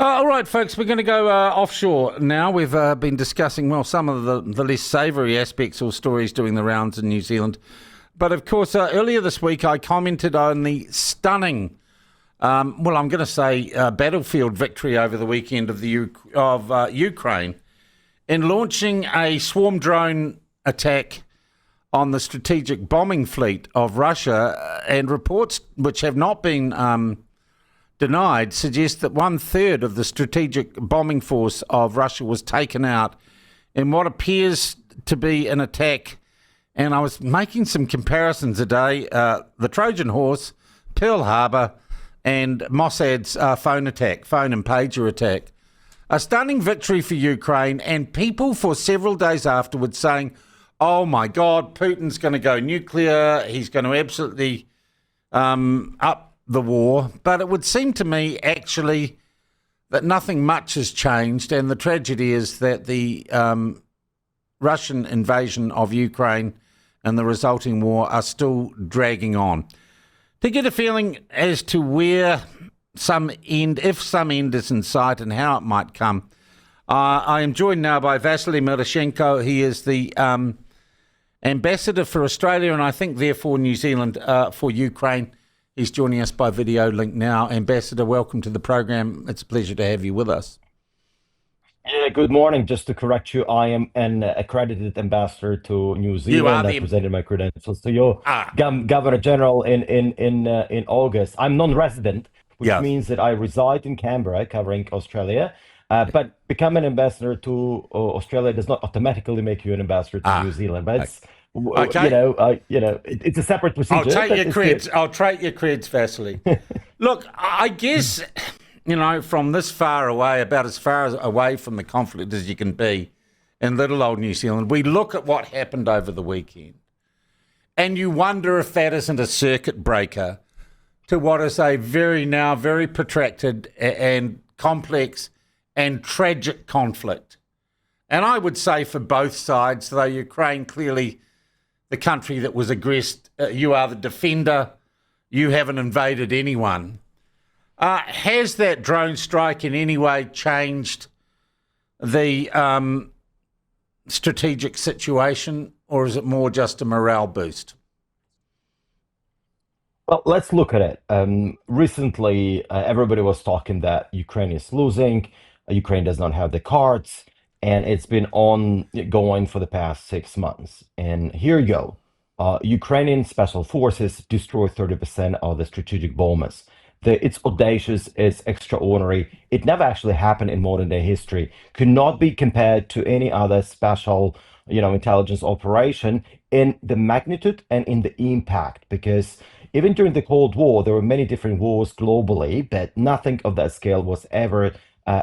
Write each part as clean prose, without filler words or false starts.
All right, folks, we're going to go offshore now. We've been discussing, well, some of the less savoury aspects or stories doing the rounds in New Zealand. But, of course, earlier this week I commented on the stunning, I'm going to say battlefield victory over the weekend of Ukraine in launching a swarm drone attack on the strategic bombing fleet of Russia, and reports which have not been denied suggest that 1/3 of the strategic bombing force of Russia was taken out in what appears to be an attack. And I was making some comparisons today, the Trojan Horse, Pearl Harbor, and Mossad's phone and pager attack. A stunning victory for Ukraine, and people for several days afterwards saying, oh my God, Putin's going to go nuclear, he's going to absolutely up the war. But it would seem to me actually that nothing much has changed, and the tragedy is that the Russian invasion of Ukraine and the resulting war are still dragging on. To get a feeling as to where some end, if some end is in sight, and how it might come, I am joined now by Vasyl Myroshnychenko. He is the ambassador for Australia, and I think therefore New Zealand, for Ukraine. He's joining us by video link now. Ambassador, welcome to the program. It's a pleasure to have you with us. Yeah, good morning. Just to correct you, I am an accredited ambassador to New Zealand. I presented my credentials to you, Governor General, in August. I'm non-resident, which means that I reside in Canberra, covering Australia. But becoming an ambassador to Australia does not automatically make you an ambassador to New Zealand. But it's it's a separate procedure. I'll take your creds, Vasyl. Look, I guess, from this far away, about as far away from the conflict as you can be in little old New Zealand, we look at what happened over the weekend, and you wonder if that isn't a circuit breaker to what is a very protracted and complex and tragic conflict. And I would say for both sides, though Ukraine clearly the country that was aggressed, you are the defender, you haven't invaded anyone. Has that drone strike in any way changed the strategic situation, or is it more just a morale boost? Well, let's look at it. Recently, everybody was talking that Ukraine is losing, Ukraine does not have the cards, and it's been ongoing for the past 6 months. And here you go. Ukrainian special forces destroyed 30% of the strategic bombers. It's audacious, it's extraordinary. It never actually happened in modern day history. Could not be compared to any other special, intelligence operation in the magnitude and in the impact. Because even during the Cold War, there were many different wars globally, but nothing of that scale was ever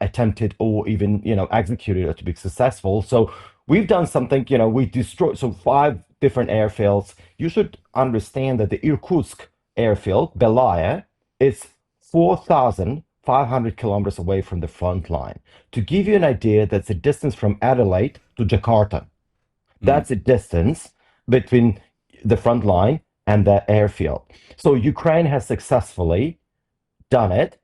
attempted or even executed or to be successful. So we've done something. We destroyed 5 different airfields. You should understand that the Irkutsk airfield, Belaya, is 4,500 kilometers away from the front line. To give you an idea, that's the distance from Adelaide to Jakarta. That's the distance between the front line and the airfield. So Ukraine has successfully done it.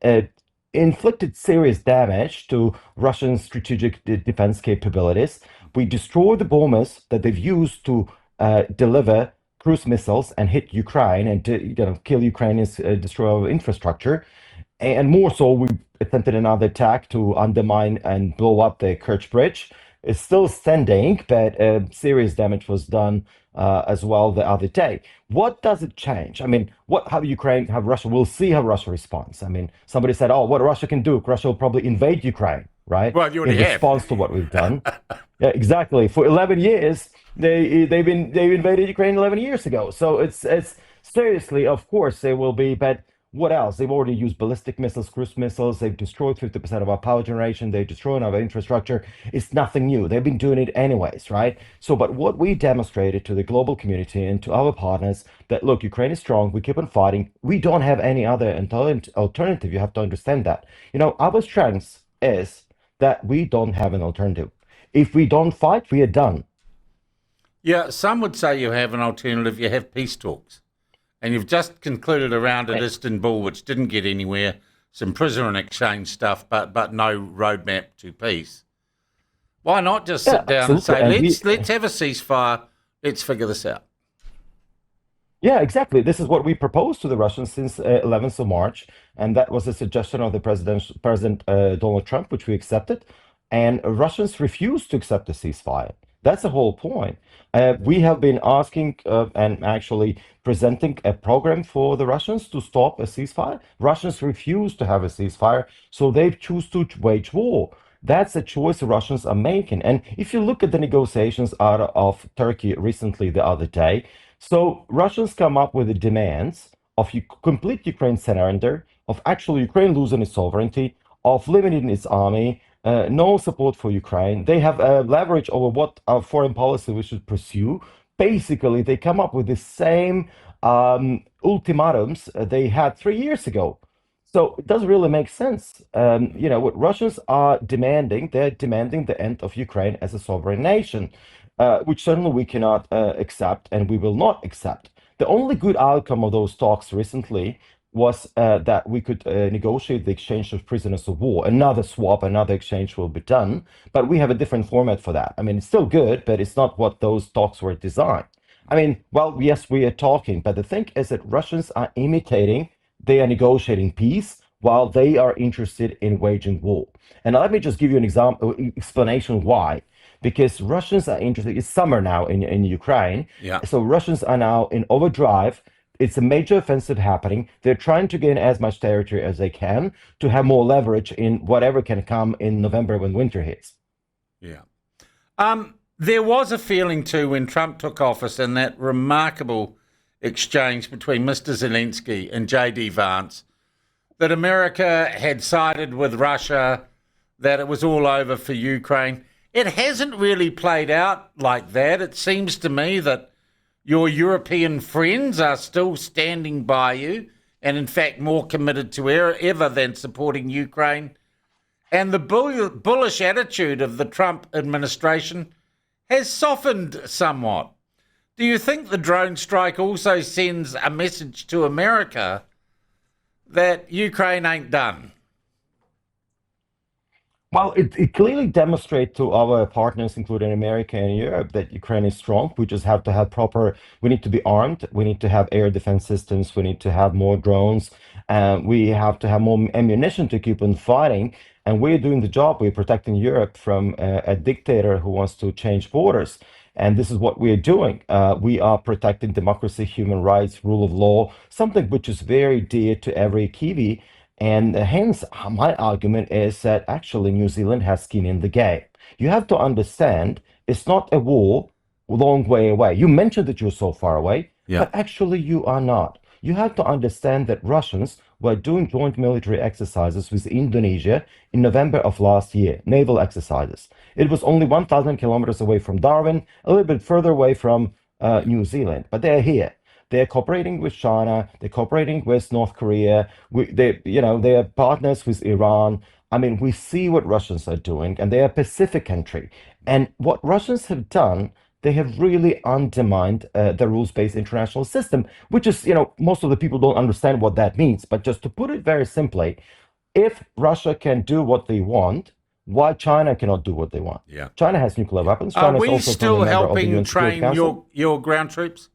Inflicted serious damage to Russian strategic defense capabilities. We destroyed the bombers that they've used to deliver cruise missiles and hit Ukraine and to kill Ukrainians, destroy our infrastructure. And more so, we attempted another attack to undermine and blow up the Kerch Bridge. It's still standing, but serious damage was done as well the other day. What does it change? I mean, how Russia, we'll see how Russia responds. I mean, somebody said, what Russia can do, Russia will probably invade Ukraine, right? Well, you already in response to what we've done. Yeah, exactly. For 11 years, they invaded Ukraine 11 years ago. So it's seriously, of course, they will be, but what else? They've already used ballistic missiles, cruise missiles. They've destroyed 50% of our power generation. They've destroyed our infrastructure. It's nothing new. They've been doing it anyways, right? So, but what we demonstrated to the global community and to our partners that, look, Ukraine is strong. We keep on fighting. We don't have any other alternative. You have to understand that. Our strength is that we don't have an alternative. If we don't fight, we are done. Yeah, some would say you have an alternative. You have peace talks. And you've just concluded a round at Istanbul, which didn't get anywhere. some prisoner exchange stuff, but no roadmap to peace. Why not just Yeah, sit down and absolutely. say, And let's have a ceasefire, let's figure this out? yeah, exactly. This is what we proposed to the Russians since 11th of March, and that was a suggestion of the President Donald Trump, which we accepted. And Russians refused to accept the ceasefire. That's the whole point. We have been asking and actually presenting a program for the Russians to stop a ceasefire. Russians refuse to have a ceasefire, so they choose to wage war. That's a choice the Russians are making. And if you look at the negotiations out of Turkey recently, the other day, so Russians come up with the demands of complete Ukraine surrender, of actually Ukraine losing its sovereignty, of limiting its army, no support for Ukraine. They have leverage over what foreign policy we should pursue. Basically, they come up with the same ultimatums they had 3 years ago. So it doesn't really make sense. What Russians are demanding, they're demanding the end of Ukraine as a sovereign nation, which certainly we cannot accept and we will not accept. The only good outcome of those talks recently was that we could negotiate the exchange of prisoners of war. Another swap, another exchange will be done, but we have a different format for that. I mean, it's still good, but it's not what those talks were designed. I mean, well, yes, we are talking, but the thing is that Russians are imitating, they are negotiating peace while they are interested in waging war. And let me just give you an example, explanation why. Because Russians are interested, it's summer now in Ukraine. Yeah. So Russians are now in overdrive. It's a major offensive happening. They're trying to gain as much territory as they can to have more leverage in whatever can come in November when winter hits. Yeah. There was a feeling too when Trump took office in that remarkable exchange between Mr. Zelensky and J.D. Vance that America had sided with Russia, that it was all over for Ukraine. It hasn't really played out like that. It seems to me that your European friends are still standing by you and, in fact, more committed to ever than supporting Ukraine. And the bullish attitude of the Trump administration has softened somewhat. Do you think the drone strike also sends a message to America that Ukraine ain't done? Well, it clearly demonstrates to our partners, including America and Europe, that Ukraine is strong. We just have to have we need to be armed. We need to have air defense systems. We need to have more drones. We have to have more ammunition to keep on fighting. And we're doing the job. We're protecting Europe from a dictator who wants to change borders. And this is what we are doing. We are protecting democracy, human rights, rule of law, something which is very dear to every Kiwi. And hence, my argument is that actually New Zealand has skin in the game. You have to understand it's not a war a long way away. You mentioned that you're so far away, but actually you are not. You have to understand that Russians were doing joint military exercises with Indonesia in November of last year, naval exercises. It was only 1,000 kilometers away from Darwin, a little bit further away from New Zealand, but they're here. They're cooperating with China. They're cooperating with North Korea. They are partners with Iran. I mean, we see what Russians are doing, and they are a Pacific country. And what Russians have done, they have really undermined the rules-based international system, which is, most of the people don't understand what that means. But just to put it very simply, if Russia can do what they want, why China cannot do what they want? Yeah. China has nuclear weapons. Are China is we also still a member of the helping UN Security train Council. your ground troops?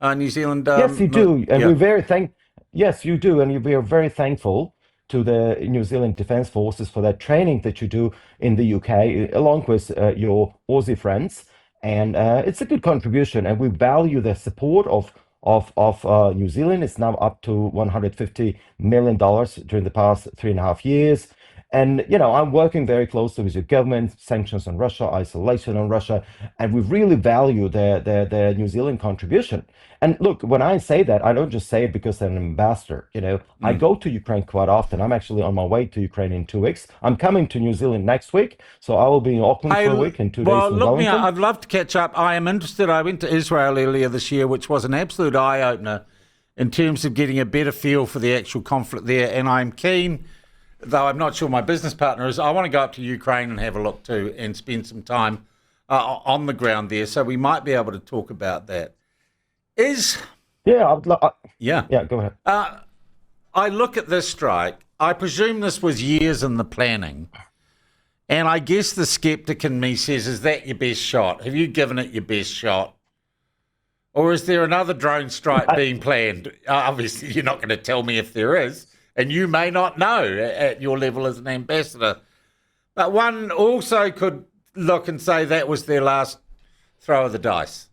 New Zealand. Yes, you do, and we're very Yes, you do, and we are very thankful to the New Zealand Defence Forces for that training that you do in the UK, along with your Aussie friends, and it's a good contribution, and we value the support of New Zealand. It's now up to $150 million during the past 3.5 years. And I'm working very closely with your government, sanctions on Russia, isolation on Russia, and we really value the New Zealand contribution. And look, when I say that, I don't just say it because I'm an ambassador. I go to Ukraine quite often. I'm actually on my way to Ukraine in 2 weeks. I'm coming to New Zealand next week, so I will be in Auckland for a week and 2 days in look, Wellington. I'd love to catch up. I am interested. I went to Israel earlier this year, which was an absolute eye-opener in terms of getting a better feel for the actual conflict there, and I'm keen, though I'm not sure my business partner is, I want to go up to Ukraine and have a look too and spend some time on the ground there. So we might be able to talk about that. Yeah, go ahead. I look at this strike. I presume this was years in the planning. And I guess the skeptic in me says, is that your best shot? Have you given it your best shot? Or is there another drone strike being planned? Obviously, you're not going to tell me if there is, and you may not know at your level as an ambassador. But one also could look and say that was their last throw of the dice.